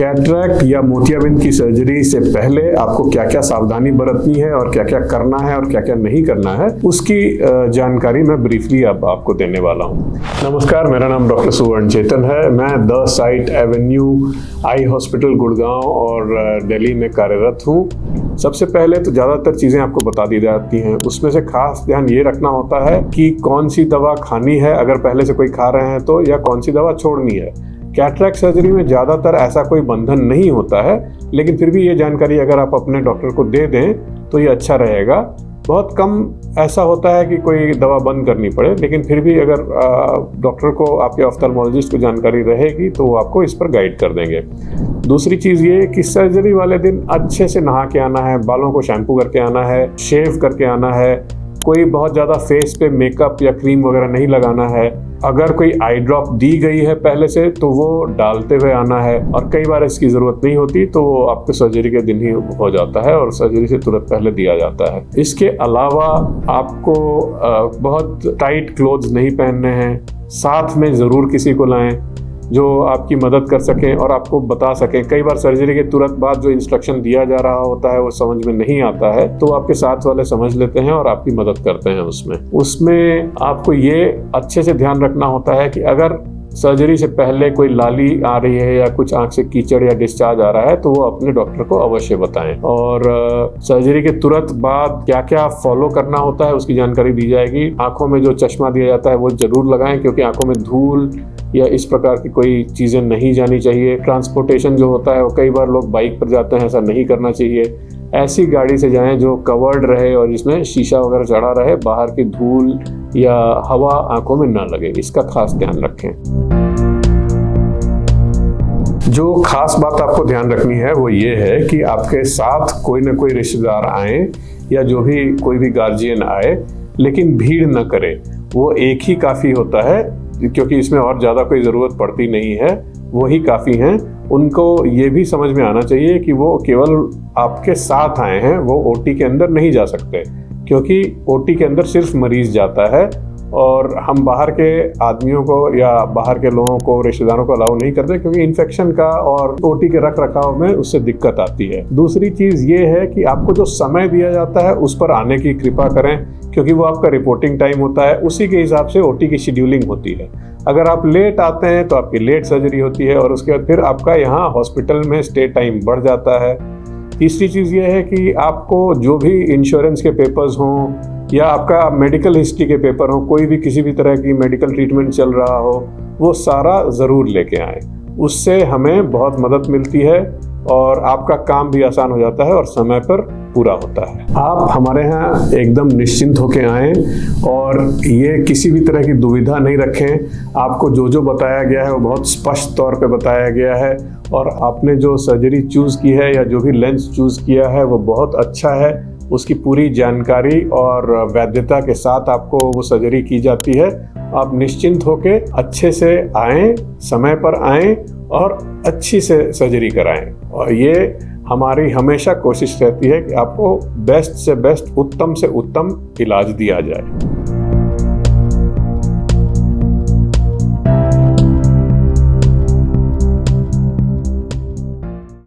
Cataract या मोतियाबिंद की सर्जरी से पहले आपको क्या क्या सावधानी बरतनी है और क्या क्या करना है और क्या क्या नहीं करना है, उसकी जानकारी मैं ब्रीफली अब आपको देने वाला हूँ। नमस्कार, मेरा नाम डॉक्टर सुवर्ण चेतन है। मैं the site Avenue eye hospital Gurgaon और दिल्ली में कार्यरत हूँ। सबसे पहले तो ज़्यादातर चीज़ें आपको बता दी जाती हैं, उसमें से खास ध्यान ये रखना होता है कि कौन सी दवा खानी है अगर पहले से कोई खा रहे हैं तो, या कौन सी दवा छोड़नी है। कैटरैक्ट सर्जरी में ज़्यादातर ऐसा कोई बंधन नहीं होता है, लेकिन फिर भी ये जानकारी अगर आप अपने डॉक्टर को दे दें तो ये अच्छा रहेगा। बहुत कम ऐसा होता है कि कोई दवा बंद करनी पड़े, लेकिन फिर भी अगर डॉक्टर को, आपके ऑफ्थल्मोलॉजिस्ट को जानकारी रहेगी तो वो आपको इस पर गाइड कर देंगे। दूसरी चीज़ ये कि सर्जरी वाले दिन अच्छे से नहा के आना है, बालों को शैम्पू करके आना है, शेव करके आना है, कोई बहुत ज़्यादा फेस पे मेकअप या क्रीम वगैरह नहीं लगाना है। अगर कोई आई ड्रॉप दी गई है पहले से तो वो डालते हुए आना है, और कई बार इसकी ज़रूरत नहीं होती तो वो आपके सर्जरी के दिन ही हो जाता है और सर्जरी से तुरंत पहले दिया जाता है। इसके अलावा आपको बहुत टाइट क्लोथ्स नहीं पहनने हैं। साथ में ज़रूर किसी को लाएं जो आपकी मदद कर सकें और आपको बता सकें। कई बार सर्जरी के तुरंत बाद जो इंस्ट्रक्शन दिया जा रहा होता है वो समझ में नहीं आता है, तो आपके साथ वाले समझ लेते हैं और आपकी मदद करते हैं उसमें आपको ये अच्छे से ध्यान रखना होता है कि अगर सर्जरी से पहले कोई लाली आ रही है या कुछ आंख से कीचड़ या डिस्चार्ज आ रहा है तो वो अपने डॉक्टर को अवश्य बताएं। और सर्जरी के तुरंत बाद क्या क्या फॉलो करना होता है उसकी जानकारी दी जाएगी। आंखों में जो चश्मा दिया जाता है वो जरूर लगाएं, क्योंकि आंखों में धूल या इस प्रकार की कोई चीज़ें नहीं जानी चाहिए। ट्रांसपोर्टेशन जो होता है वो कई बार लोग बाइक पर जाते हैं, ऐसा नहीं करना चाहिए। ऐसी गाड़ी से जाएं जो कवर्ड रहे और जिसमें शीशा वगैरह चढ़ा रहे, बाहर की धूल या हवा आंखों में ना लगे, इसका खास ध्यान रखें। जो खास बात आपको ध्यान रखनी है वो ये है कि आपके साथ कोई ना कोई रिश्तेदार आए या जो भी कोई भी गार्जियन आए, लेकिन भीड़ न करे। वो एक ही काफ़ी होता है, क्योंकि इसमें और ज़्यादा कोई ज़रूरत पड़ती नहीं है, वो ही काफ़ी हैं। उनको ये भी समझ में आना चाहिए कि वो केवल आपके साथ आए हैं, वो ओटी के अंदर नहीं जा सकते, क्योंकि ओटी के अंदर सिर्फ मरीज जाता है और हम बाहर के आदमियों को या बाहर के लोगों को, रिश्तेदारों को अलाउ नहीं करते, क्योंकि इन्फेक्शन का और ओटी के रख रखाव में उससे दिक्कत आती है। दूसरी चीज़ ये है कि आपको जो समय दिया जाता है उस पर आने की कृपा करें, क्योंकि वो आपका रिपोर्टिंग टाइम होता है, उसी के हिसाब से ओटी की शेड्यूलिंग होती है। अगर आप लेट आते हैं तो आपकी लेट सर्जरी होती है और उसके बाद फिर आपका यहाँ हॉस्पिटल में स्टे टाइम बढ़ जाता है। तीसरी चीज़ ये है कि आपको जो भी इंश्योरेंस के पेपर्स हों या आपका मेडिकल हिस्ट्री के पेपर हो, कोई भी किसी भी तरह की मेडिकल ट्रीटमेंट चल रहा हो, वो सारा ज़रूर लेके आएँ। उससे हमें बहुत मदद मिलती है और आपका काम भी आसान हो जाता है और समय पर पूरा होता है। आप हमारे यहाँ एकदम निश्चिंत होकर आएँ और ये किसी भी तरह की दुविधा नहीं रखें। आपको जो जो बताया गया है वो बहुत स्पष्ट तौर पे बताया गया है, और आपने जो सर्जरी चूज़ की है या जो भी लेंस चूज़ किया है वो बहुत अच्छा है। उसकी पूरी जानकारी और वैधता के साथ आपको वो सर्जरी की जाती है। आप निश्चिंत होके अच्छे से आएँ, समय पर आएँ और अच्छी से सर्जरी कराएं। और ये हमारी हमेशा कोशिश रहती है कि आपको बेस्ट से बेस्ट, उत्तम से उत्तम इलाज दिया जाए।